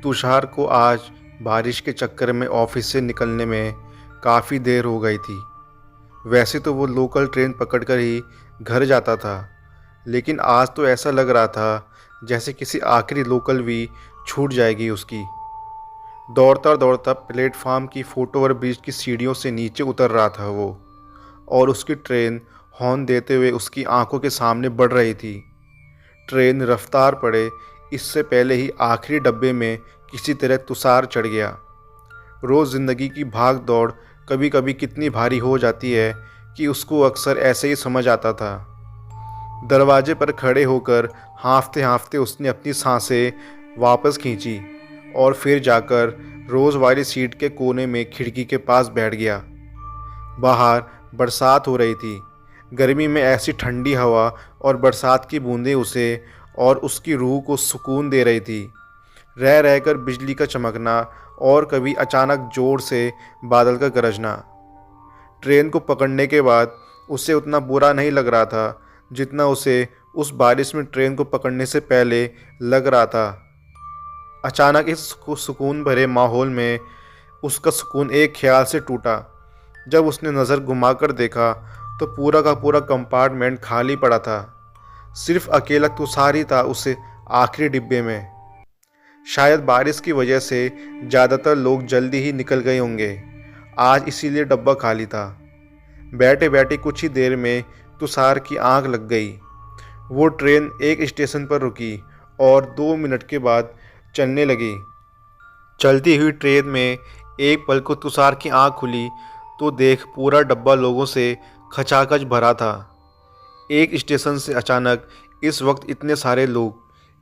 तुषार को आज बारिश के चक्कर में ऑफिस से निकलने में काफ़ी देर हो गई थी। वैसे तो वो लोकल ट्रेन पकड़कर ही घर जाता था, लेकिन आज तो ऐसा लग रहा था जैसे किसी आखिरी लोकल भी छूट जाएगी उसकी। दौड़ता दौड़ता प्लेटफार्म की फुटओवर ब्रिज की सीढ़ियों से नीचे उतर रहा था वो, और उसकी ट्रेन हॉर्न देते हुए उसकी आंखों के सामने बढ़ रही थी। ट्रेन रफ्तार पड़े इससे पहले ही आखिरी डब्बे में किसी तरह तुषार चढ़ गया। रोज़ ज़िंदगी की भाग दौड़ कभी कभी कितनी भारी हो जाती है कि उसको अक्सर ऐसे ही समझ आता था। दरवाजे पर खड़े होकर हाँफते हाँफते उसने अपनी सांसें वापस खींची और फिर जाकर रोज़ वाली सीट के कोने में खिड़की के पास बैठ गया। बाहर बरसात हो रही थी। गर्मी में ऐसी ठंडी हवा और बरसात की बूंदें उसे और उसकी रूह को सुकून दे रही थी। रह रहकर बिजली का चमकना और कभी अचानक ज़ोर से बादल का गरजना। ट्रेन को पकड़ने के बाद उसे उतना बुरा नहीं लग रहा था जितना उसे उस बारिश में ट्रेन को पकड़ने से पहले लग रहा था। अचानक इस सुकून भरे माहौल में उसका सुकून एक ख्याल से टूटा। जब उसने नज़र घुमाकर देखा तो पूरा का पूरा कंपार्टमेंट खाली पड़ा था। सिर्फ अकेला तुषार ही था उसे आखिरी डिब्बे में। शायद बारिश की वजह से ज़्यादातर लोग जल्दी ही निकल गए होंगे आज, इसीलिए डब्बा खाली था। बैठे बैठे कुछ ही देर में तुषार की आंख लग गई। वो ट्रेन एक स्टेशन पर रुकी और 2 मिनट के बाद चलने लगी। चलती हुई ट्रेन में एक पल को तुषार की आंख खुली तो देख पूरा डब्बा लोगों से खचाखच भरा था। एक स्टेशन से अचानक इस वक्त इतने सारे लोग,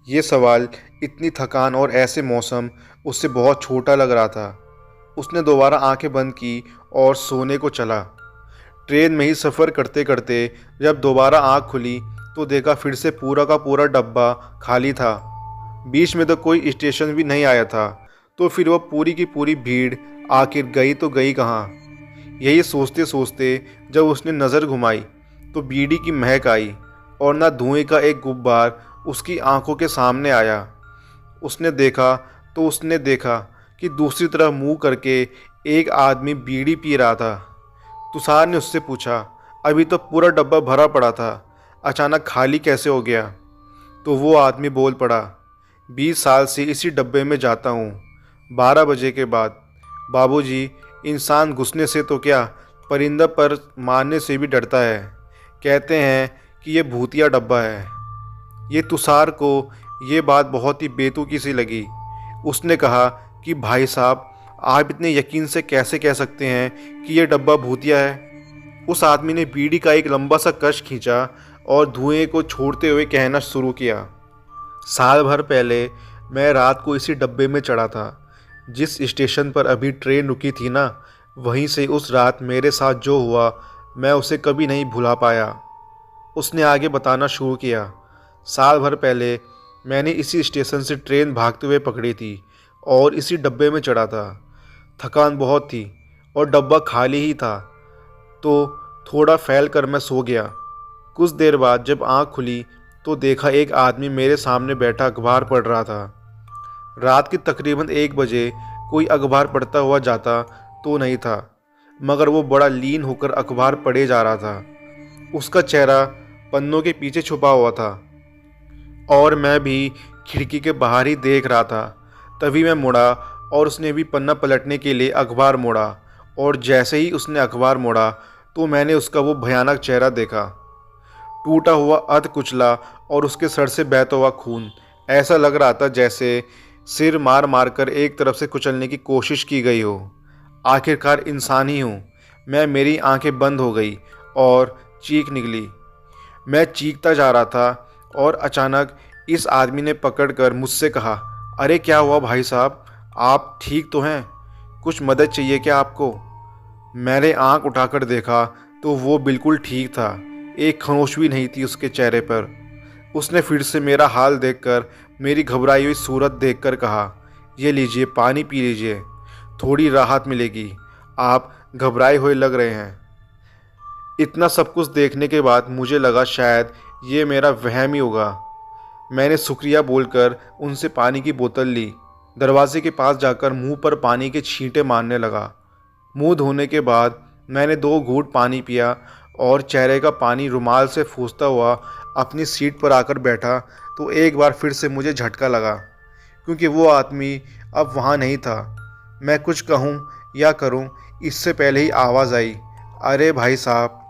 ये सवाल, इतनी थकान और ऐसे मौसम उससे बहुत छोटा लग रहा था। उसने दोबारा आंखें बंद की और सोने को चला। ट्रेन में ही सफ़र करते करते जब दोबारा आंख खुली तो देखा फिर से पूरा का पूरा डब्बा खाली था। बीच में तो कोई स्टेशन भी नहीं आया था, तो फिर वह पूरी की पूरी भीड़ आखिर गई तो गई कहाँ। यही सोचते सोचते जब उसने नज़र घुमाई तो बीड़ी की महक आई और ना धुएं का एक गुब्बार उसकी आंखों के सामने आया। उसने देखा कि दूसरी तरफ मुंह करके एक आदमी बीड़ी पी रहा था। तुषार ने उससे पूछा, अभी तो पूरा डब्बा भरा पड़ा था, अचानक खाली कैसे हो गया? तो वो आदमी बोल पड़ा, 20 साल से इसी डब्बे में जाता हूँ, 12 बजे के बाद। बाबूजी, इंसान घुसने से तो क्या, परिंदा पर मारने से भी डरता है। कहते हैं कि ये भूतिया डब्बा है। ये तुषार को ये बात बहुत ही बेतुकी सी लगी। उसने कहा कि भाई साहब, आप इतने यकीन से कैसे कह सकते हैं कि ये डब्बा भूतिया है? उस आदमी ने बीड़ी का एक लंबा सा कश खींचा और धुएं को छोड़ते हुए कहना शुरू किया, साल भर पहले मैं रात को इसी डब्बे में चढ़ा था। जिस स्टेशन पर अभी ट्रेन रुकी थी ना, वहीं से उस रात मेरे साथ जो हुआ मैं उसे कभी नहीं भुला पाया। उसने आगे बताना शुरू किया, साल भर पहले मैंने इसी स्टेशन से ट्रेन भागते हुए पकड़ी थी और इसी डब्बे में चढ़ा था। थकान बहुत थी और डब्बा खाली ही था, तो थोड़ा फैल कर मैं सो गया। कुछ देर बाद जब आँख खुली तो देखा एक आदमी मेरे सामने बैठा अखबार पढ़ रहा था। रात के तकरीबन 1 बजे कोई अखबार पढ़ता हुआ जाता तो नहीं था, मगर वो बड़ा लीन होकर अखबार पढ़े जा रहा था। उसका चेहरा पन्नों के पीछे छुपा हुआ था और मैं भी खिड़की के बाहर ही देख रहा था। तभी मैं मुड़ा और उसने भी पन्ना पलटने के लिए अखबार मोड़ा, और जैसे ही उसने अखबार मोड़ा तो मैंने उसका वो भयानक चेहरा देखा। टूटा हुआ अध कुचला और उसके सर से बहता हुआ खून। ऐसा लग रहा था जैसे सिर मार मार कर एक तरफ से कुचलने की कोशिश की गई हो। आखिरकार इंसान ही हूँ मैं। मेरी आंखें बंद हो गई और चीख निकली। मैं चीखता जा रहा था और अचानक इस आदमी ने पकड़कर मुझसे कहा, अरे क्या हुआ भाई साहब, आप ठीक तो हैं? कुछ मदद चाहिए क्या आपको? मैंने आंख उठाकर देखा तो वो बिल्कुल ठीक था। एक खरोंच भी नहीं थी उसके चेहरे पर। उसने फिर से मेरा हाल देखकर, मेरी घबराई हुई सूरत देखकर कहा, ये लीजिए, पानी पी लीजिए, थोड़ी राहत मिलेगी। आप घबराए हुए लग रहे हैं। इतना सब कुछ देखने के बाद मुझे लगा शायद ये मेरा वहम ही होगा। मैंने शुक्रिया बोलकर उनसे पानी की बोतल ली। दरवाजे के पास जाकर मुंह पर पानी के छींटे मारने लगा। मुंह धोने के बाद मैंने 2 घूंट पानी पिया और चेहरे का पानी रुमाल से पूंछता हुआ अपनी सीट पर आकर बैठा तो एक बार फिर से मुझे झटका लगा, क्योंकि वो आदमी अब वहाँ नहीं था। मैं कुछ कहूँ या करूँ इससे पहले ही आवाज़ आई, अरे भाई साहब,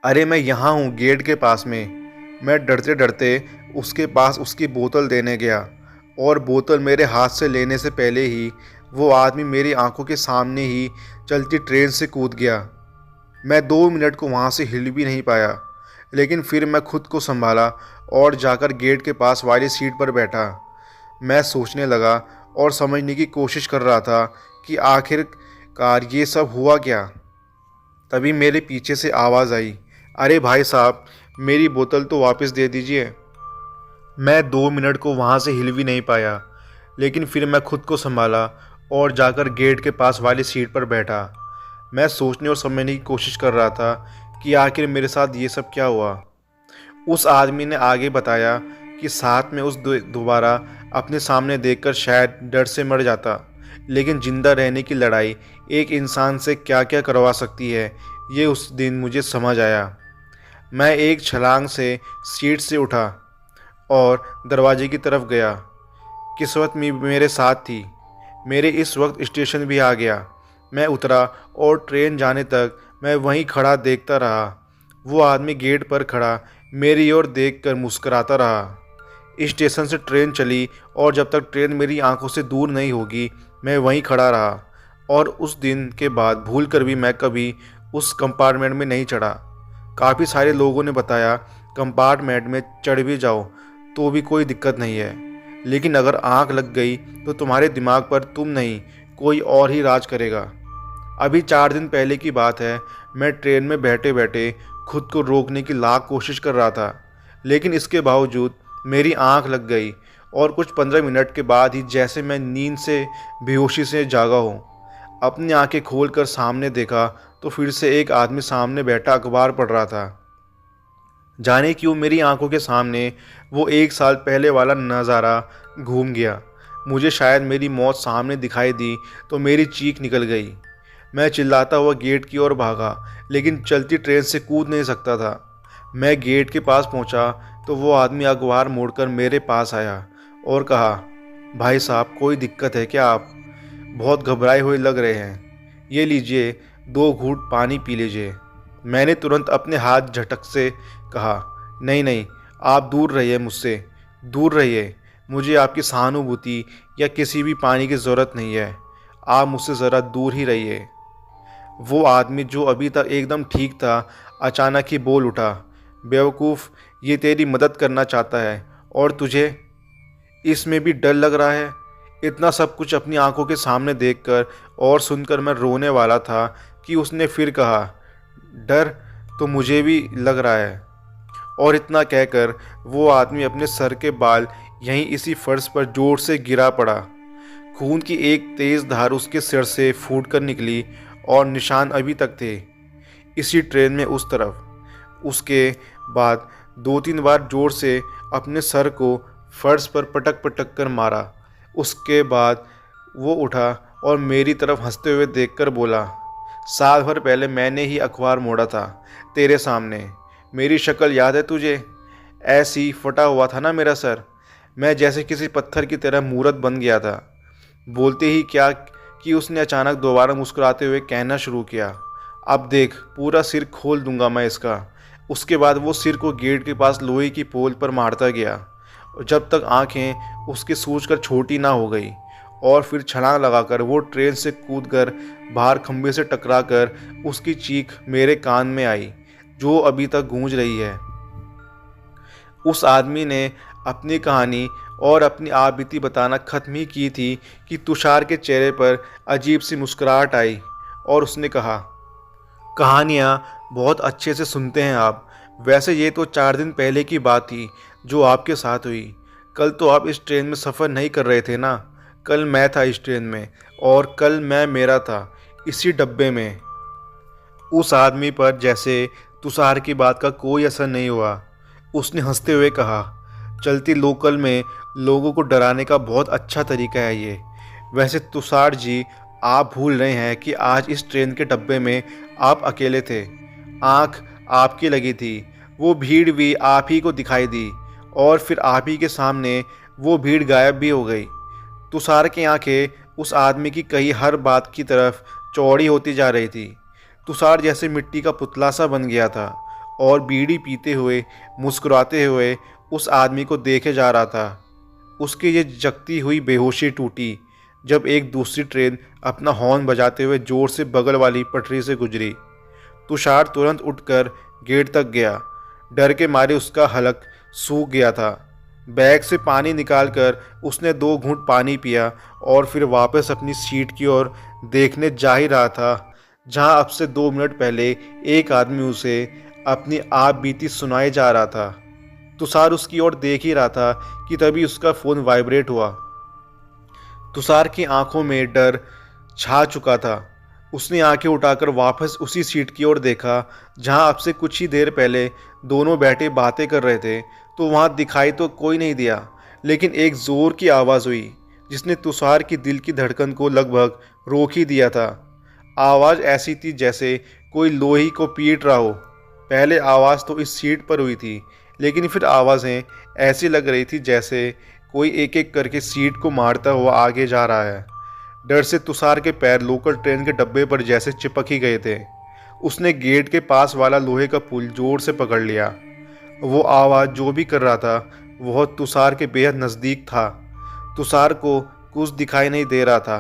अरे मैं यहाँ हूँ गेट के पास में। मैं डरते डरते उसके पास उसकी बोतल देने गया और बोतल मेरे हाथ से लेने से पहले ही वो आदमी मेरी आंखों के सामने ही चलती ट्रेन से कूद गया। मैं 2 मिनट को वहाँ से हिल भी नहीं पाया, लेकिन फिर मैं खुद को संभाला और जाकर गेट के पास वाली सीट पर बैठा। मैं सोचने लगा और समझने की कोशिश कर रहा था कि आखिरकार ये सब हुआ क्या। तभी मेरे पीछे से आवाज़ आई, अरे भाई साहब, मेरी बोतल तो वापस दे दीजिए। मैं 2 मिनट को वहाँ से हिल भी नहीं पाया, लेकिन फिर मैं खुद को संभाला और जाकर गेट के पास वाली सीट पर बैठा। मैं सोचने और समझने की कोशिश कर रहा था कि आखिर मेरे साथ ये सब क्या हुआ। उस आदमी ने आगे बताया कि साथ में उस दोबारा अपने सामने देखकर शायद डर से मर जाता, लेकिन ज़िंदा रहने की लड़ाई एक इंसान से क्या क्या करवा सकती है, ये उस दिन मुझे समझ आया। मैं एक छलांग से सीट से उठा और दरवाजे की तरफ गया। किस्मत मेरे साथ थी। मेरे इस वक्त स्टेशन भी आ गया। मैं उतरा और ट्रेन जाने तक मैं वहीं खड़ा देखता रहा। वो आदमी गेट पर खड़ा मेरी ओर देखकर मुस्कुराता रहा। स्टेशन से ट्रेन चली और जब तक ट्रेन मेरी आंखों से दूर नहीं होगी मैं वहीं खड़ा रहा। और उस दिन के बाद भूलकर भी मैं कभी उस कंपार्टमेंट में नहीं चढ़ा। काफ़ी सारे लोगों ने बताया कंपार्टमेंट में चढ़ भी जाओ तो भी कोई दिक्कत नहीं है, लेकिन अगर आंख लग गई तो तुम्हारे दिमाग पर तुम नहीं कोई और ही राज करेगा। अभी 4 दिन पहले की बात है। मैं ट्रेन में बैठे बैठे खुद को रोकने की लाख कोशिश कर रहा था, लेकिन इसके बावजूद मेरी आंख लग गई और कुछ 15 मिनट के बाद ही जैसे मैं नींद से बेहोशी से जागा हूँ। अपनी आंखें खोलकर सामने देखा तो फिर से एक आदमी सामने बैठा अखबार पढ़ रहा था। जाने क्यों मेरी आंखों के सामने वो 1 साल पहले वाला नज़ारा घूम गया। मुझे शायद मेरी मौत सामने दिखाई दी तो मेरी चीख निकल गई। मैं चिल्लाता हुआ गेट की ओर भागा, लेकिन चलती ट्रेन से कूद नहीं सकता था। मैं गेट के पास पहुंचा तो वो आदमी अखबार मोड़कर मेरे पास आया और कहा, भाई साहब, कोई दिक्कत है क्या? आप बहुत घबराए हुए लग रहे हैं। ये लीजिए, 2 घूंट पानी पी लीजिए। मैंने तुरंत अपने हाथ झटक से कहा, नहीं नहीं, आप दूर रहिए मुझसे, दूर रहिए। मुझे आपकी सहानुभूति या किसी भी पानी की ज़रूरत नहीं है। आप मुझसे ज़रा दूर ही रहिए। वो आदमी जो अभी तक एकदम ठीक था अचानक ही बोल उठा, बेवकूफ़, ये तेरी मदद करना चाहता है और तुझे इसमें भी डर लग रहा है। इतना सब कुछ अपनी आंखों के सामने देखकर और सुनकर मैं रोने वाला था कि उसने फिर कहा, डर तो मुझे भी लग रहा है। और इतना कहकर वो आदमी अपने सर के बाल यहीं इसी फर्श पर जोर से गिरा पड़ा। खून की एक तेज़ धार उसके सिर से फूटकर निकली और निशान अभी तक थे इसी ट्रेन में उस तरफ। उसके बाद 2-3 बार जोर से अपने सर को फर्श पर पटक पटक कर मारा। उसके बाद वो उठा और मेरी तरफ हंसते हुए देखकर बोला, साल भर पहले मैंने ही अखबार मोड़ा था तेरे सामने। मेरी शक्ल याद है तुझे? ऐसी फटा हुआ था ना मेरा सर। मैं जैसे किसी पत्थर की तरह मूर्त बन गया था। बोलते ही क्या कि उसने अचानक दोबारा मुस्कुराते हुए कहना शुरू किया, अब देख, पूरा सिर खोल दूंगा मैं इसका। उसके बाद वो सिर को गेट के पास लोहे की पोल पर मारता गया जब तक आंखें उसकी सूजकर छोटी ना हो गई। और फिर छलांग लगाकर वो ट्रेन से कूदकर बाहर खंभे से टकराकर उसकी चीख मेरे कान में आई, जो अभी तक गूंज रही है। उस आदमी ने अपनी कहानी और अपनी आपबीती बताना ख़त्म ही की थी कि तुषार के चेहरे पर अजीब सी मुस्कुराहट आई और उसने कहा, कहानियाँ बहुत अच्छे से सुनते हैं आप। वैसे ये तो 4 दिन पहले की बात थी जो आपके साथ हुई। कल तो आप इस ट्रेन में सफ़र नहीं कर रहे थे ना? कल मैं था इस ट्रेन में और कल मैं मेरा था इसी डब्बे में। उस आदमी पर जैसे तुषार की बात का कोई असर नहीं हुआ। उसने हंसते हुए कहा, चलती लोकल में लोगों को डराने का बहुत अच्छा तरीका है ये। वैसे तुषार जी, आप भूल रहे हैं कि आज इस ट्रेन के डब्बे में आप अकेले थे। आँख आपकी लगी थी, वो भीड़ भी आप ही को दिखाई दी और फिर आप ही के सामने वो भीड़ गायब भी हो गई। तुषार की आंखें उस आदमी की कही हर बात की तरफ चौड़ी होती जा रही थी। तुषार जैसे मिट्टी का पुतला सा बन गया था और बीड़ी पीते हुए मुस्कुराते हुए उस आदमी को देखे जा रहा था। उसकी ये जगती हुई बेहोशी टूटी जब एक दूसरी ट्रेन अपना हॉर्न बजाते हुए जोर से बगल वाली पटरी से गुजरी। तुषार तुरंत उठकर गेट तक गया। डर के मारे उसका हलक सूख गया था। बैग से पानी निकालकर उसने 2 घूंट पानी पिया और फिर वापस अपनी सीट की ओर देखने जा ही रहा था, जहां अब से 2 मिनट पहले एक आदमी उसे अपनी आप बीती सुनाई जा रहा था। तुषार उसकी ओर देख ही रहा था कि तभी उसका फ़ोन वाइब्रेट हुआ। तुषार की आंखों में डर छा चुका था। उसने आंखें उठाकर वापस उसी सीट की ओर देखा जहां अब से कुछ ही देर पहले दोनों बैठे बातें कर रहे थे। तो वहां दिखाई तो कोई नहीं दिया, लेकिन एक जोर की आवाज़ हुई जिसने तुषार की दिल की धड़कन को लगभग रोक ही दिया था। आवाज़ ऐसी थी जैसे कोई लोही को पीट रहा हो। पहले आवाज़ तो इस सीट पर हुई थी, लेकिन फिर आवाज़ें ऐसी लग रही थी जैसे कोई एक एक करके सीट को मारता हुआ आगे जा रहा है। डर से तुषार के पैर लोकल ट्रेन के डब्बे पर जैसे चिपक ही गए थे। उसने गेट के पास वाला लोहे का पुल जोर से पकड़ लिया। वो आवाज़ जो भी कर रहा था वह तुषार के बेहद नज़दीक था। तुषार को कुछ दिखाई नहीं दे रहा था।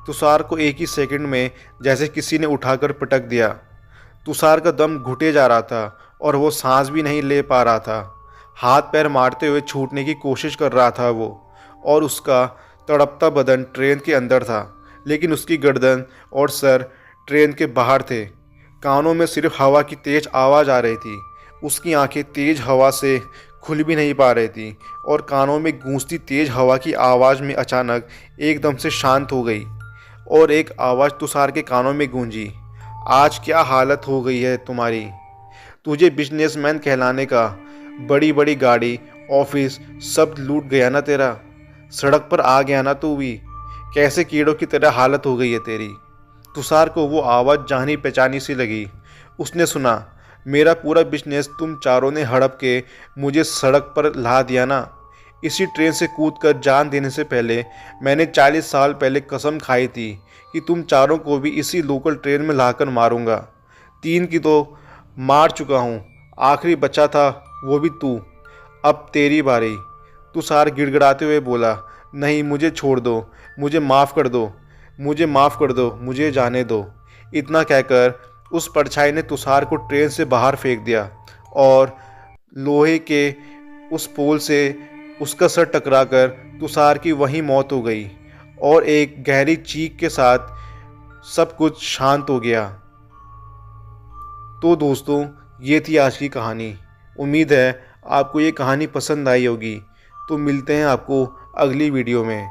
तुषार को एक ही सेकंड में जैसे किसी ने उठाकर पटक दिया। तुषार का दम घुटे जा रहा था और वो सांस भी नहीं ले पा रहा था। हाथ पैर मारते हुए छूटने की कोशिश कर रहा था वो, और उसका तड़पता बदन ट्रेन के अंदर था, लेकिन उसकी गर्दन और सर ट्रेन के बाहर थे। कानों में सिर्फ हवा की तेज आवाज़ आ रही थी। उसकी आंखें तेज हवा से खुल भी नहीं पा रही थी और कानों में गूंजती तेज हवा की आवाज़ में अचानक एकदम से शांत हो गई और एक आवाज़ तुषार के कानों में गूंजी। आज क्या हालत हो गई है तुम्हारी? तुझे बिजनेसमैन कहलाने का, बड़ी बड़ी गाड़ी, ऑफिस सब लूट गया ना तेरा? सड़क पर आ गया ना तू भी? कैसे कीड़ों की तरह हालत हो गई है तेरी? तुषार को वो आवाज़ जानी पहचानी सी लगी। उसने सुना, मेरा पूरा बिजनेस तुम चारों ने हड़प के मुझे सड़क पर ला दिया ना। इसी ट्रेन से कूदकर जान देने से पहले मैंने 40 साल पहले कसम खाई थी कि तुम चारों को भी इसी लोकल ट्रेन में लाकर मारूंगा। 3 की तो मार चुका हूँ, आखिरी बचा था वो भी तू। अब तेरी बारी। तुषार गिड़गिड़ाते हुए बोला, नहीं, मुझे छोड़ दो, मुझे माफ़ कर दो, मुझे माफ़ कर दो, मुझे जाने दो। इतना कहकर उस परछाई ने तुषार को ट्रेन से बाहर फेंक दिया और लोहे के उस पोल से उसका सर टकराकर तुषार की वहीं मौत हो गई और एक गहरी चीख के साथ सब कुछ शांत हो गया। तो दोस्तों, ये थी आज की कहानी। उम्मीद है आपको ये कहानी पसंद आई होगी। तो मिलते हैं आपको अगली वीडियो में।